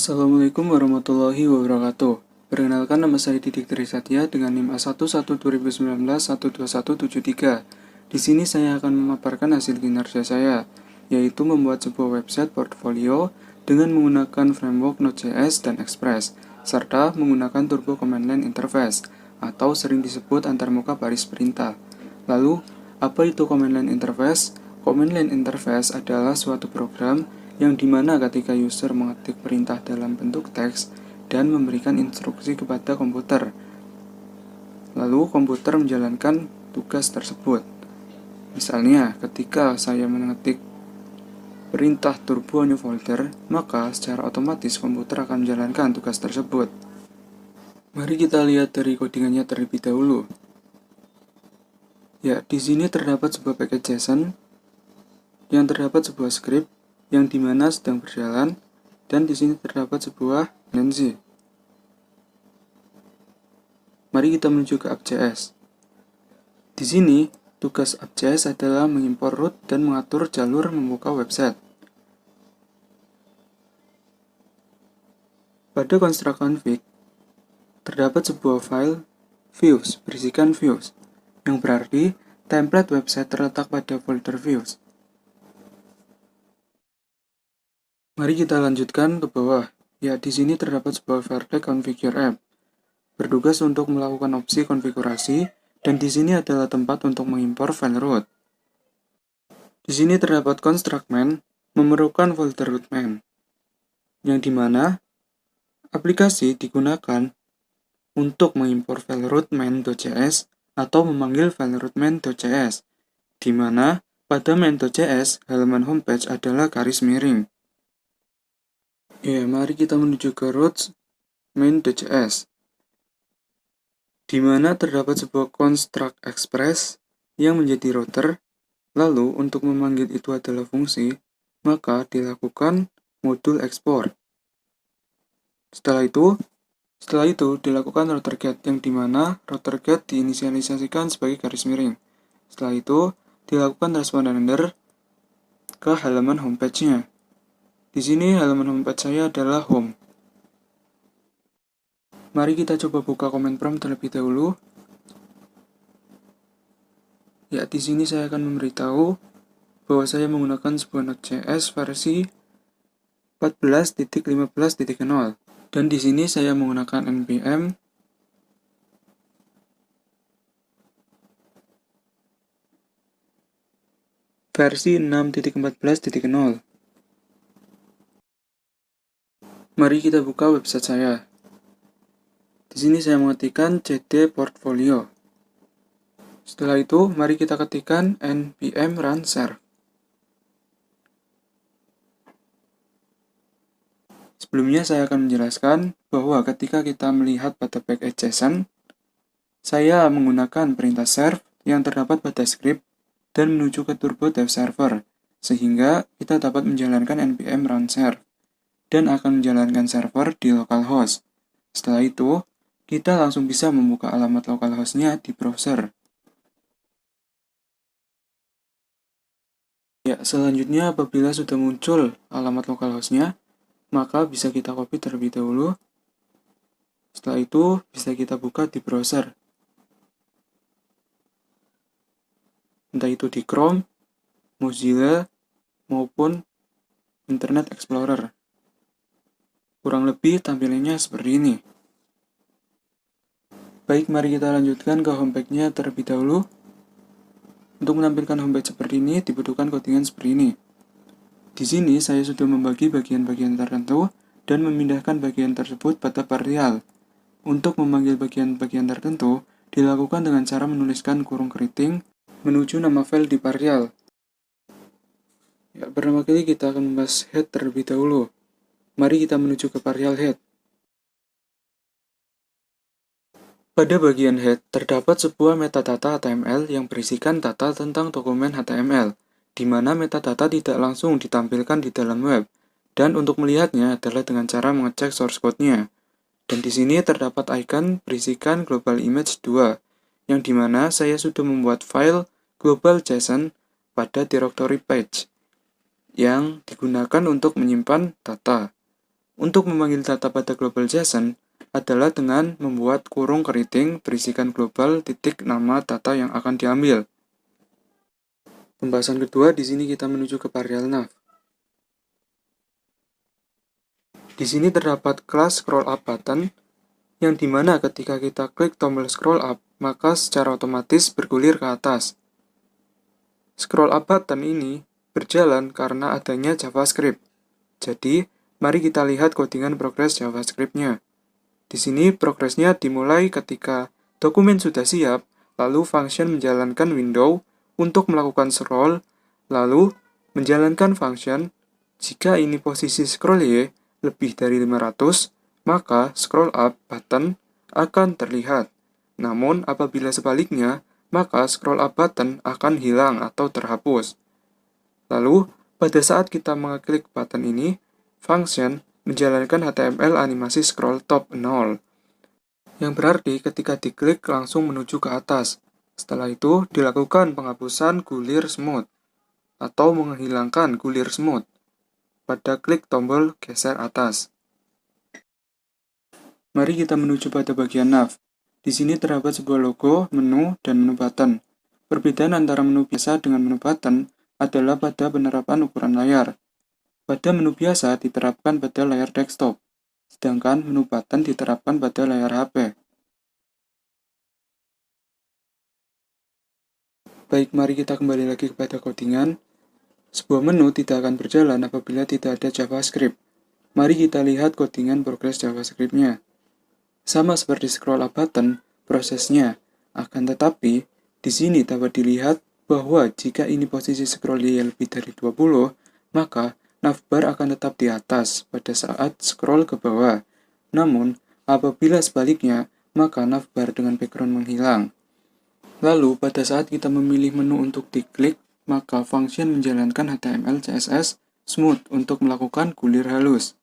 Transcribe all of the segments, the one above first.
Assalamualaikum warahmatullahi wabarakatuh. Perkenalkan, nama saya Didik Trisatya dengan NIM A1 1 2019 12173. Di sini saya akan memaparkan hasil kinerja saya, yaitu membuat sebuah website portfolio dengan menggunakan framework Node.js dan Express, serta menggunakan Turbo Command Line Interface, atau sering disebut antarmuka baris perintah. Lalu, apa itu Command Line Interface? Command Line Interface adalah suatu program yang dimana ketika user mengetik perintah dalam bentuk teks dan memberikan instruksi kepada komputer, lalu komputer menjalankan tugas tersebut. Misalnya, ketika saya mengetik perintah turbo new folder, maka secara otomatis komputer akan menjalankan tugas tersebut. Mari kita lihat dari codingannya terlebih dahulu. Ya, di sini terdapat sebuah package JSON yang terdapat sebuah script yang dimana sedang berjalan, dan di sini terdapat sebuah Nancy. Mari kita menuju ke app.js. Di sini, tugas app.js adalah mengimpor root dan mengatur jalur membuka website. Pada konstruk config, terdapat sebuah file views berisikan views, yang berarti template website terletak pada folder views. Mari kita lanjutkan ke bawah. Ya, di sini terdapat sebuah file flag configure app, bertugas untuk melakukan opsi konfigurasi, dan di sini adalah tempat untuk mengimpor file root. Di sini terdapat construct main memerlukan folder root main, yang dimana aplikasi digunakan untuk mengimpor file root main.js atau memanggil file root main.js, dimana pada main.js halaman homepage adalah garis miring. Ya, mari kita menuju ke root main.js, di mana terdapat sebuah construct express yang menjadi router. Lalu, untuk memanggil itu adalah fungsi, maka dilakukan modul export. Setelah itu dilakukan router get, yang dimana router get diinisialisasikan sebagai garis miring. Setelah itu dilakukan respond render ke halaman homepage-nya. Di sini halaman homepage saya adalah home. Mari kita coba buka command prompt terlebih dahulu. Ya, di sini saya akan memberitahu bahwa saya menggunakan sebuah Node.js versi 14.15.0, dan di sini saya menggunakan npm versi 6.14.0. Mari kita buka website saya. Di sini saya mengetikkan cd portfolio. Setelah itu, mari kita ketikkan npm run serve. Sebelumnya saya akan menjelaskan bahwa ketika kita melihat pada package JSON, saya menggunakan perintah serve yang terdapat pada script dan menuju ke turbo dev server, sehingga kita dapat menjalankan npm run serve dan akan menjalankan server di localhost. Setelah itu, kita langsung bisa membuka alamat localhost-nya di browser. Ya, selanjutnya apabila sudah muncul alamat localhost-nya, maka bisa kita copy terlebih dahulu. Setelah itu, bisa kita buka di browser. Entah itu di Chrome, Mozilla, maupun Internet Explorer. Kurang lebih tampilannya seperti ini. Baik, mari kita lanjutkan ke homepage-nya terlebih dahulu. Untuk menampilkan homepage seperti ini, dibutuhkan codingan seperti ini. Di sini, saya sudah membagi bagian-bagian tertentu dan memindahkan bagian tersebut pada partial. Untuk memanggil bagian-bagian tertentu, dilakukan dengan cara menuliskan kurung keriting menuju nama file di partial. Ya, pertama kali kita akan membahas head terlebih dahulu. Mari kita menuju ke partial head. Pada bagian head, terdapat sebuah metadata HTML yang berisikan data tentang dokumen HTML, di mana metadata tidak langsung ditampilkan di dalam web, dan untuk melihatnya adalah dengan cara mengecek source code-nya. Dan di sini terdapat icon berisikan global image 2, yang dimana saya sudah membuat file global JSON pada directory page, yang digunakan untuk menyimpan data. Untuk memanggil data pada global JSON adalah dengan membuat kurung keriting berisikan global titik nama data yang akan diambil. Pembahasan kedua, di sini kita menuju ke partial nav. Di sini terdapat kelas scroll up button, yang dimana ketika kita klik tombol scroll up, maka secara otomatis bergulir ke atas. Scroll up button ini berjalan karena adanya JavaScript. Jadi, mari kita lihat codingan progres JavaScript-nya. Di sini progresnya dimulai ketika dokumen sudah siap, lalu function menjalankan window untuk melakukan scroll, lalu menjalankan function. Jika ini posisi scroll Y lebih dari 500, maka scroll up button akan terlihat. Namun, apabila sebaliknya, maka scroll up button akan hilang atau terhapus. Lalu, pada saat kita mengeklik button ini, function menjalankan HTML animasi scroll top 0. Yang berarti ketika diklik langsung menuju ke atas. Setelah itu, dilakukan penghapusan gulir smooth atau menghilangkan gulir smooth pada klik tombol geser atas. Mari kita menuju pada bagian nav. Di sini terdapat sebuah logo, menu, dan menu button. Perbedaan antara menu biasa dengan menu button adalah pada penerapan ukuran layar. Pada menu biasa diterapkan pada layar desktop, sedangkan menu button diterapkan pada layar HP. Baik, mari kita kembali lagi kepada codingan. Sebuah menu tidak akan berjalan apabila tidak ada JavaScript. Mari kita lihat codingan progres JavaScript-nya. Sama seperti scroll up button, prosesnya. Akan tetapi, di sini dapat dilihat bahwa jika ini posisi scroll Y lebih dari 20, maka navbar akan tetap di atas pada saat scroll ke bawah. Namun, apabila sebaliknya, maka navbar dengan background menghilang. Lalu, pada saat kita memilih menu untuk diklik, maka function menjalankan HTML CSS smooth untuk melakukan gulir halus.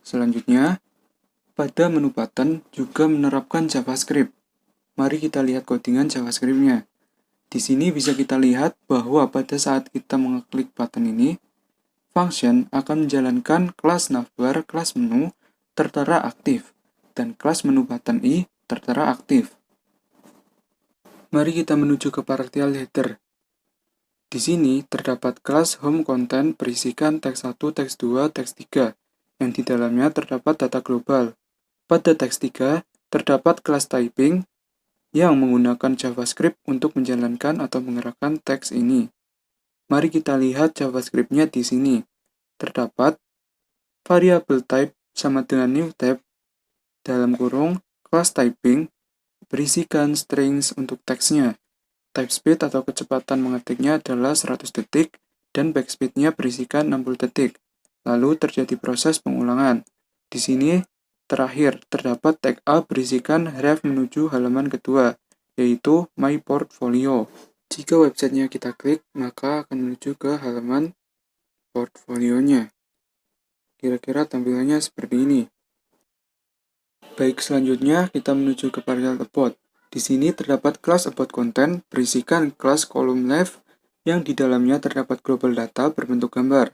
Selanjutnya, pada menu button juga menerapkan JavaScript. Mari kita lihat codingan JavaScript-nya. Di sini bisa kita lihat bahwa pada saat kita mengeklik button ini, function akan menjalankan kelas navbar, kelas menu, tertera aktif, dan kelas menu button i tertera aktif. Mari kita menuju ke partial header. Di sini terdapat kelas home content berisikan teks 1, teks 2, teks 3, yang di dalamnya terdapat data global. Pada teks 3, terdapat kelas typing yang menggunakan JavaScript untuk menjalankan atau menggerakkan teks ini. Mari kita lihat JavaScript-nya di sini. Terdapat variable type sama dengan new tab, dalam kurung, kelas typing, berisikan strings untuk teksnya. Type speed atau kecepatan mengetiknya adalah 100 detik, dan backspeed-nya berisikan 60 detik. Lalu terjadi proses pengulangan. Di sini, terakhir, terdapat tag A berisikan ref menuju halaman kedua, yaitu My Portfolio. Jika websitenya kita klik, maka akan menuju ke halaman portfolionya. Kira-kira tampilannya seperti ini. Baik, selanjutnya kita menuju ke partial about. Di sini terdapat kelas about content berisikan kelas column left yang di dalamnya terdapat global data berbentuk gambar.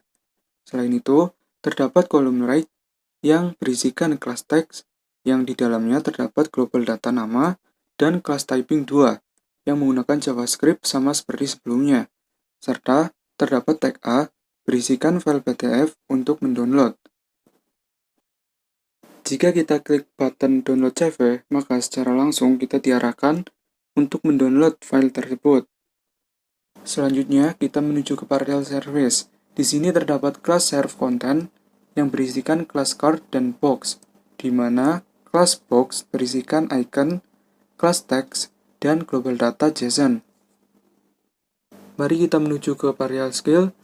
Selain itu, terdapat column right yang berisikan kelas text yang di dalamnya terdapat global data nama dan kelas typing 2 yang menggunakan JavaScript sama seperti sebelumnya. Serta terdapat tag A berisikan file PDF untuk mendownload. Jika kita klik button download CV, maka secara langsung kita diarahkan untuk mendownload file tersebut. Selanjutnya, kita menuju ke partial service. Di sini terdapat kelas serve content yang berisikan kelas card dan box, di mana kelas box berisikan icon, kelas text, dan global data JSON. Mari kita menuju ke partial skill.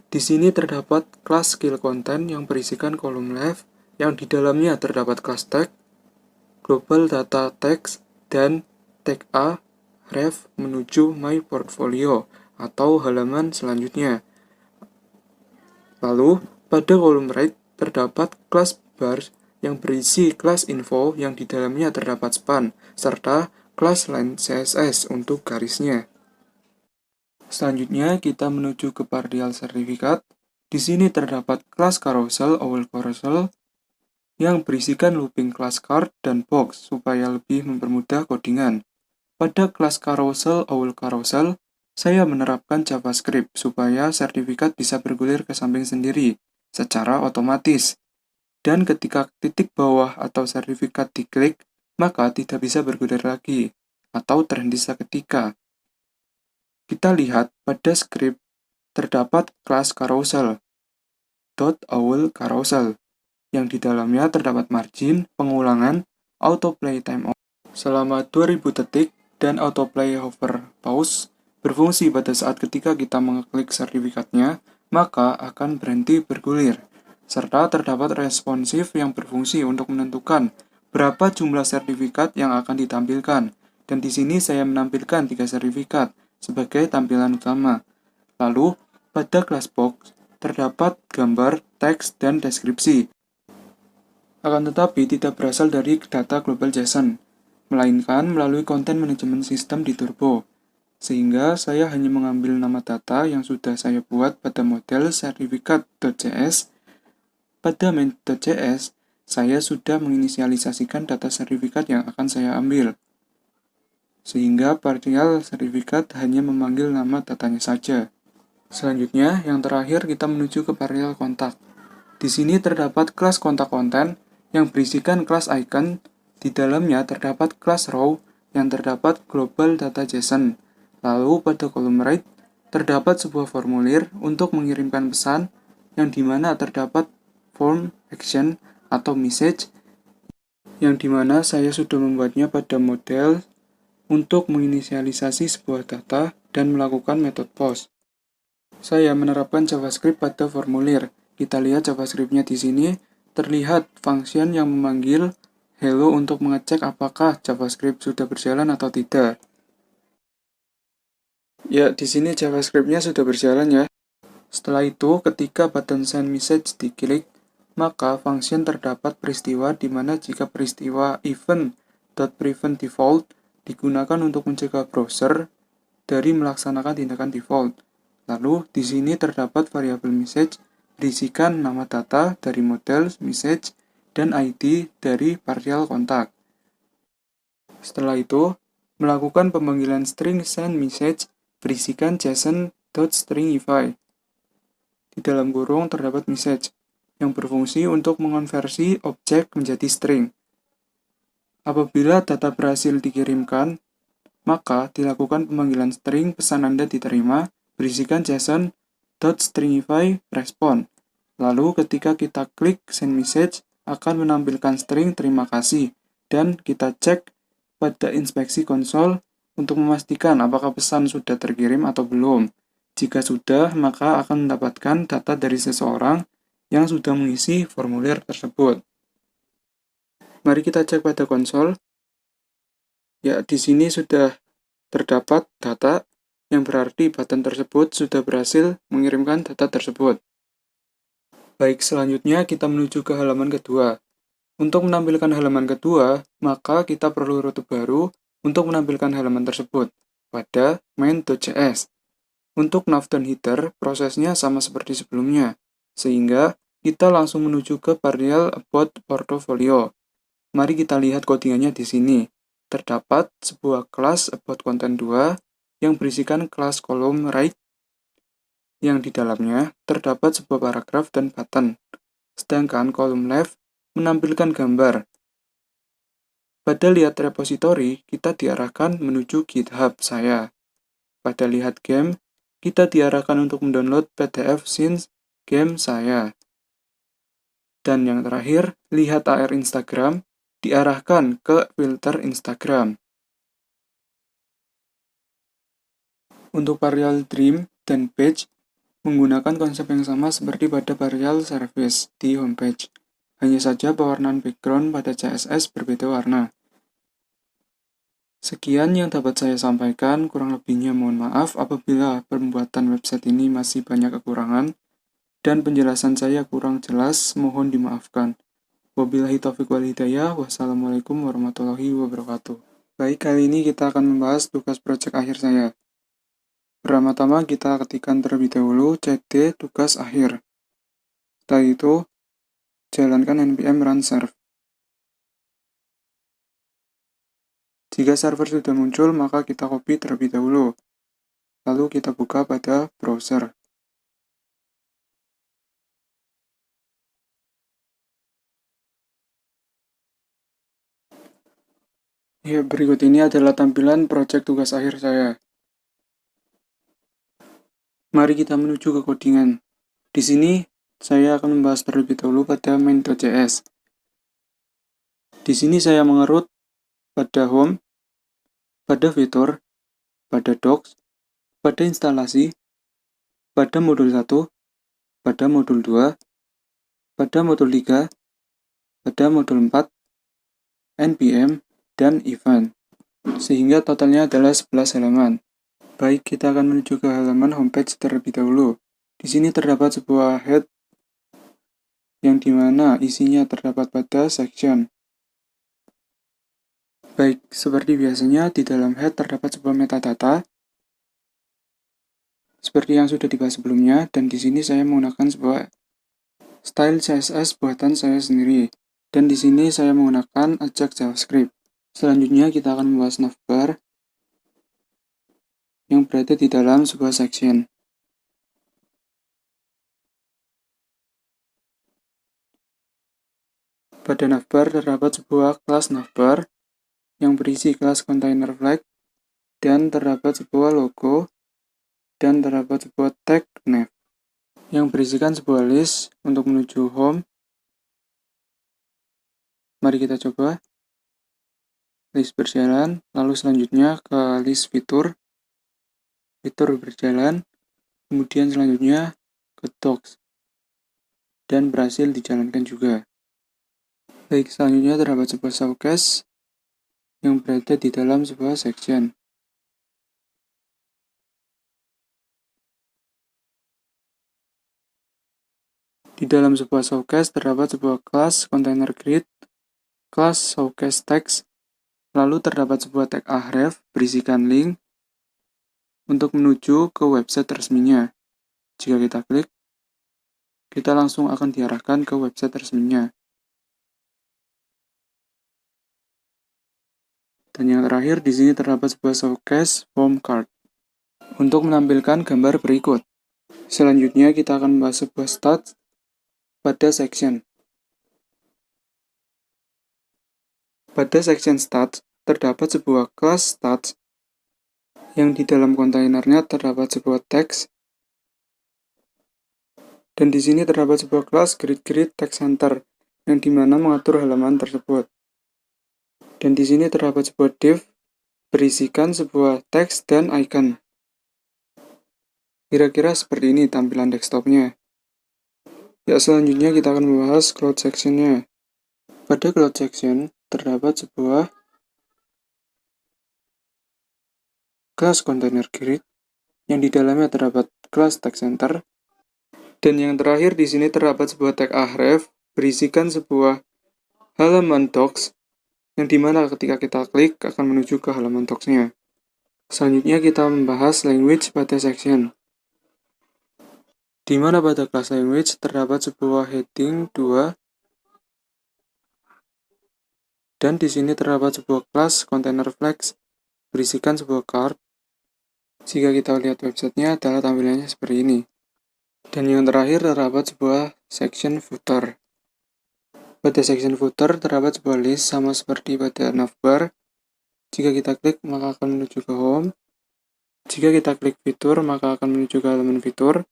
Di sini terdapat kelas skill content yang berisikan kolom left, yang di dalamnya terdapat kelas tag, global data text, dan tag A ref menuju my portfolio atau halaman selanjutnya. Lalu, pada kolom right terdapat kelas bars yang berisi kelas info yang di dalamnya terdapat span, serta kelas line CSS untuk garisnya. Selanjutnya, kita menuju ke partial sertifikat. Di sini terdapat kelas carousel awal carousel yang berisikan looping class card dan box supaya lebih mempermudah codingan. Pada kelas carousel awal carousel, saya menerapkan JavaScript supaya sertifikat bisa bergulir ke samping sendiri secara otomatis. Dan ketika titik bawah atau sertifikat diklik, maka tidak bisa bergulir lagi atau terhenti seketika. Kita lihat pada script terdapat kelas carousel, .awal carousel, yang di dalamnya terdapat margin, pengulangan, autoplay timeout selama 2000 detik, dan autoplay hover pause berfungsi pada saat ketika kita mengeklik sertifikatnya, maka akan berhenti bergulir. Serta terdapat responsif yang berfungsi untuk menentukan berapa jumlah sertifikat yang akan ditampilkan. Dan di sini saya menampilkan 3 sertifikat sebagai tampilan utama. Lalu, pada class box terdapat gambar, teks, dan deskripsi. Akan tetapi tidak berasal dari data global JSON, melainkan melalui konten manajemen sistem di Turbo. Sehingga saya hanya mengambil nama data yang sudah saya buat pada model sertifikat.js. Pada main.js, saya sudah menginisialisasikan data sertifikat yang akan saya ambil. Sehingga partial sertifikat hanya memanggil nama datanya saja. Selanjutnya, yang terakhir kita menuju ke partial kontak. Di sini terdapat kelas kontak konten yang berisikan kelas icon. Di dalamnya terdapat kelas row yang terdapat global data JSON. Lalu pada kolom right terdapat sebuah formulir untuk mengirimkan pesan yang dimana terdapat form, action, atau message yang dimana saya sudah membuatnya pada model untuk menginisialisasi sebuah data dan melakukan metode post. Saya menerapkan JavaScript pada formulir. Kita lihat JavaScript-nya di sini, terlihat function yang memanggil hello untuk mengecek apakah JavaScript sudah berjalan atau tidak. Ya, di sini JavaScript-nya sudah berjalan ya. Setelah itu, ketika button send message diklik, maka function terdapat peristiwa di mana jika peristiwa event.prevent default digunakan untuk mencegah browser dari melaksanakan tindakan default. Lalu, di sini terdapat variabel message berisikan nama data dari model message dan ID dari partial kontak. Setelah itu, melakukan pemanggilan string send message berisikan json.stringify. Di dalam kurung terdapat message yang berfungsi untuk mengonversi objek menjadi string. Apabila data berhasil dikirimkan, maka dilakukan pemanggilan string pesan Anda diterima berisikan json.stringify respond. Lalu ketika kita klik send message akan menampilkan string terima kasih dan kita cek pada inspeksi konsol untuk memastikan apakah pesan sudah terkirim atau belum. Jika sudah, maka akan mendapatkan data dari seseorang yang sudah mengisi formulir tersebut. Mari kita cek pada konsol. Ya, di sini sudah terdapat data yang berarti button tersebut sudah berhasil mengirimkan data tersebut. Baik, selanjutnya kita menuju ke halaman kedua. Untuk menampilkan halaman kedua, maka kita perlu rute baru untuk menampilkan halaman tersebut pada main.js. Untuk nav dan header, prosesnya sama seperti sebelumnya, sehingga kita langsung menuju ke partial about portfolio. Mari kita lihat codingannya di sini. Terdapat sebuah kelas about content 2 yang berisikan kelas kolom right yang di dalamnya terdapat sebuah paragraf dan button. Sedangkan kolom left menampilkan gambar. Pada lihat repository, kita diarahkan menuju GitHub saya. Pada lihat game, kita diarahkan untuk mendownload PDF scenes game saya. Dan yang terakhir, lihat AR Instagram, diarahkan ke filter Instagram. Untuk partial dream dan page, menggunakan konsep yang sama seperti pada partial service di homepage. Hanya saja pewarnaan background pada CSS berbeda warna. Sekian yang dapat saya sampaikan, kurang lebihnya mohon maaf apabila pembuatan website ini masih banyak kekurangan dan penjelasan saya kurang jelas, mohon dimaafkan. Wabillahi taufiq wal hidayah, wassalamualaikum warahmatullahi wabarakatuh. Baik, kali ini kita akan membahas tugas proyek akhir saya. Pertama-tama kita ketikkan terlebih dahulu CD tugas akhir. Setelah itu, jalankan npm run serve. Jika server sudah muncul, maka kita copy terlebih dahulu. Lalu kita buka pada browser. Ya, berikut ini adalah tampilan proyek tugas akhir saya. Mari kita menuju ke codingan. Di sini, saya akan membahas terlebih dahulu pada main.js. Di sini saya mengerut pada home, pada fitur, pada docs, pada instalasi, pada modul 1, pada modul 2, pada modul 3, pada modul 4, npm, dan event. Sehingga totalnya adalah 11 halaman. Baik, kita akan menuju ke halaman homepage terlebih dahulu. Di sini terdapat sebuah head yang dimana isinya terdapat pada section. Baik, seperti biasanya di dalam head terdapat sebuah metadata seperti yang sudah dibahas sebelumnya, dan di sini saya menggunakan sebuah style CSS buatan saya sendiri. Dan di sini saya menggunakan Ajax JavaScript. Selanjutnya kita akan membahas navbar yang berada di dalam sebuah section. Pada navbar terdapat sebuah kelas navbar yang berisi kelas container flag, dan terdapat sebuah logo, dan terdapat sebuah tag nav yang berisikan sebuah list untuk menuju home. Mari kita coba. List berjalan, lalu selanjutnya ke list fitur berjalan, kemudian selanjutnya ke docs, dan berhasil dijalankan juga. Baik, selanjutnya terdapat sebuah showcase yang berada di dalam sebuah section. Di dalam sebuah showcase terdapat sebuah kelas container grid, kelas showcase text, lalu terdapat sebuah tag ahref berisikan link untuk menuju ke website resminya. Jika kita klik, kita langsung akan diarahkan ke website resminya. Dan yang terakhir, di sini terdapat sebuah showcase form card untuk menampilkan gambar berikut. Selanjutnya, kita akan membahas sebuah stats pada section. Pada section stats, terdapat sebuah kelas stats yang di dalam kontainernya terdapat sebuah teks, dan di sini terdapat sebuah kelas grid text center yang dimana mengatur halaman tersebut. Dan di sini terdapat sebuah div berisikan sebuah teks dan icon. Kira-kira seperti ini tampilan desktopnya. Ya, selanjutnya kita akan membahas cloud section-nya. Pada cloud section terdapat sebuah kelas container grid yang di dalamnya terdapat kelas text center, dan yang terakhir di sini terdapat sebuah tag ahref berisikan sebuah halaman docs yang dimana ketika kita klik akan menuju ke halaman docs-nya. Selanjutnya kita membahas language pada section, di mana pada kelas language terdapat sebuah heading 2, dan di sini terdapat sebuah kelas container flags berisikan sebuah card. Jika kita lihat websitenya adalah tampilannya seperti ini. Dan yang terakhir terdapat sebuah section footer. Pada section footer terdapat sebuah list sama seperti pada navbar. Jika kita klik maka akan menuju ke home. Jika kita klik fitur maka akan menuju ke halaman fitur.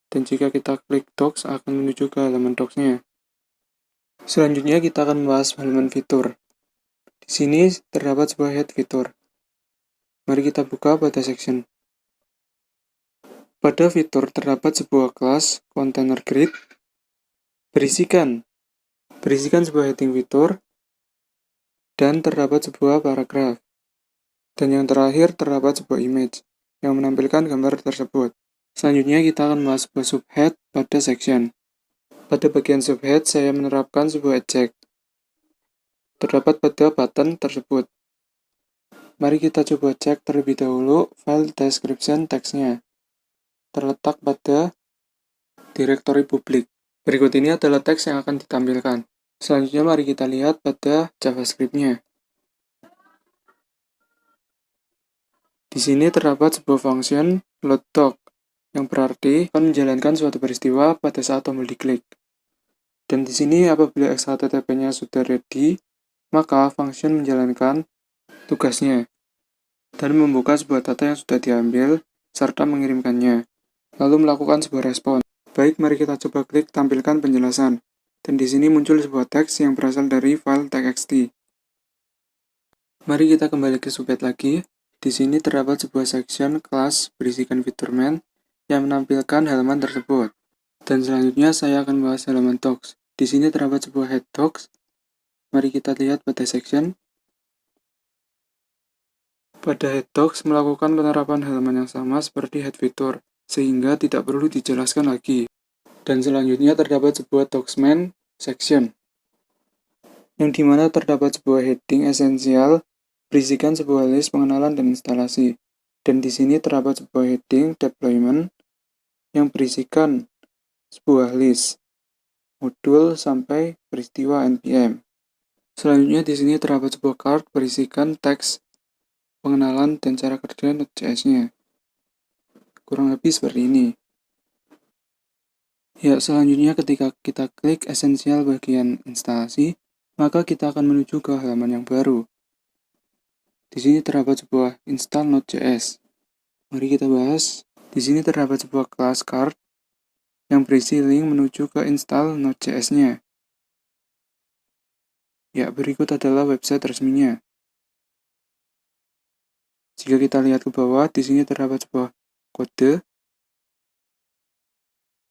Dan jika kita klik docs akan menuju ke halaman docs-nya. Selanjutnya kita akan membahas halaman fitur. Di sini terdapat sebuah head fitur. Mari kita buka pada section. Pada fitur terdapat sebuah kelas container grid berisikan sebuah heading fitur, dan terdapat sebuah paragraf. Dan yang terakhir terdapat sebuah image yang menampilkan gambar tersebut. Selanjutnya kita akan membahas sebuah subhead pada section. Pada bagian subhead saya menerapkan sebuah eject terdapat pada button tersebut. Mari kita coba cek terlebih dahulu file description text-nya. Terletak pada direktori publik. Berikut ini adalah teks yang akan ditampilkan. Selanjutnya mari kita lihat pada JavaScript-nya. Di sini terdapat sebuah function load_doc yang berarti akan menjalankan suatu peristiwa pada saat tombol diklik. Dan di sini apabila HTTP-nya sudah ready, maka function menjalankan tugasnya dan membuka sebuah data yang sudah diambil serta mengirimkannya, lalu melakukan sebuah respon. Baik, mari kita coba klik tampilkan penjelasan. Dan di sini muncul sebuah teks yang berasal dari file txt. Mari kita kembali ke Subed lagi. Di sini terdapat sebuah section kelas berisikan fitur main yang menampilkan halaman tersebut. Dan selanjutnya saya akan bahas halaman docs. Di sini terdapat sebuah head docs. Mari kita lihat pada section. Pada head docs melakukan penerapan halaman yang sama seperti head fitur, sehingga tidak perlu dijelaskan lagi. Dan selanjutnya terdapat sebuah document section, yang dimana terdapat sebuah heading esensial berisikan sebuah list pengenalan dan instalasi. Dan di sini terdapat sebuah heading deployment yang berisikan sebuah list modul sampai peristiwa npm. Selanjutnya di sini terdapat sebuah card berisikan teks pengenalan dan cara kerja Node.js-nya. Kurang lebih seperti ini. Ya, selanjutnya ketika kita klik esensial bagian instalasi, maka kita akan menuju ke halaman yang baru. Di sini terdapat sebuah install Node.js. Mari kita bahas. Di sini terdapat sebuah kelas card yang berisi link menuju ke install Node.js-nya. Ya, berikut adalah website resminya. Jika kita lihat ke bawah, di sini terdapat sebuah kode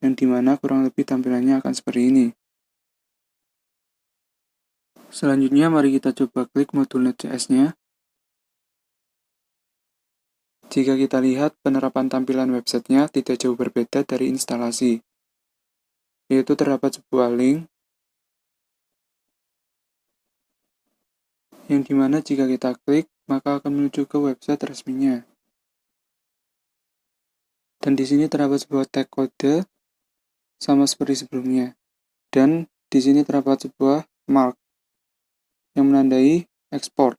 yang dimana kurang lebih tampilannya akan seperti ini. Selanjutnya mari kita coba klik modul Node.js-nya. Jika kita lihat, penerapan tampilan websitenya tidak jauh berbeda dari instalasi, yaitu terdapat sebuah link yang dimana jika kita klik, maka akan menuju ke website resminya. Dan di sini terdapat sebuah tag kode sama seperti sebelumnya. Dan di sini terdapat sebuah mark yang menandai ekspor.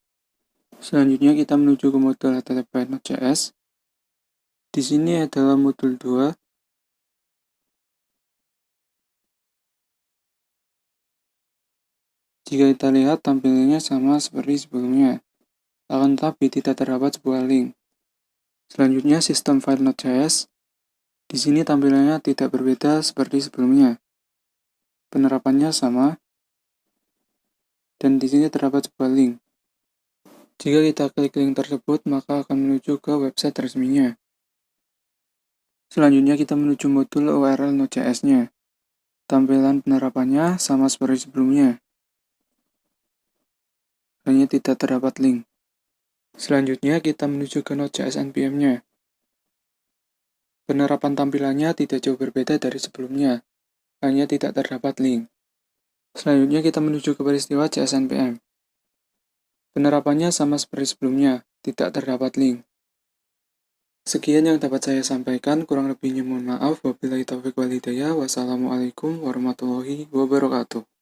Selanjutnya kita menuju ke modul HTTP Node.js. Di sini adalah modul 2. Jika kita lihat tampilannya sama seperti sebelumnya, akan tetapi tidak terdapat sebuah link. Selanjutnya sistem file Node.js. Di sini tampilannya tidak berbeda seperti sebelumnya. Penerapannya sama, dan di sini terdapat sebuah link. Jika kita klik link tersebut, maka akan menuju ke website resminya. Selanjutnya kita menuju modul URL Node.js-nya. Tampilan penerapannya sama seperti sebelumnya, hanya tidak terdapat link. Selanjutnya kita menuju ke Node.js npm-nya. Penerapan tampilannya tidak jauh berbeda dari sebelumnya, hanya tidak terdapat link. Selanjutnya kita menuju ke peristiwa JS npm. Penerapannya sama seperti sebelumnya, tidak terdapat link. Sekian yang dapat saya sampaikan, kurang lebihnya mohon maaf. Wabillahi taufiq wal hidayah. Wassalamualaikum warahmatullahi wabarakatuh.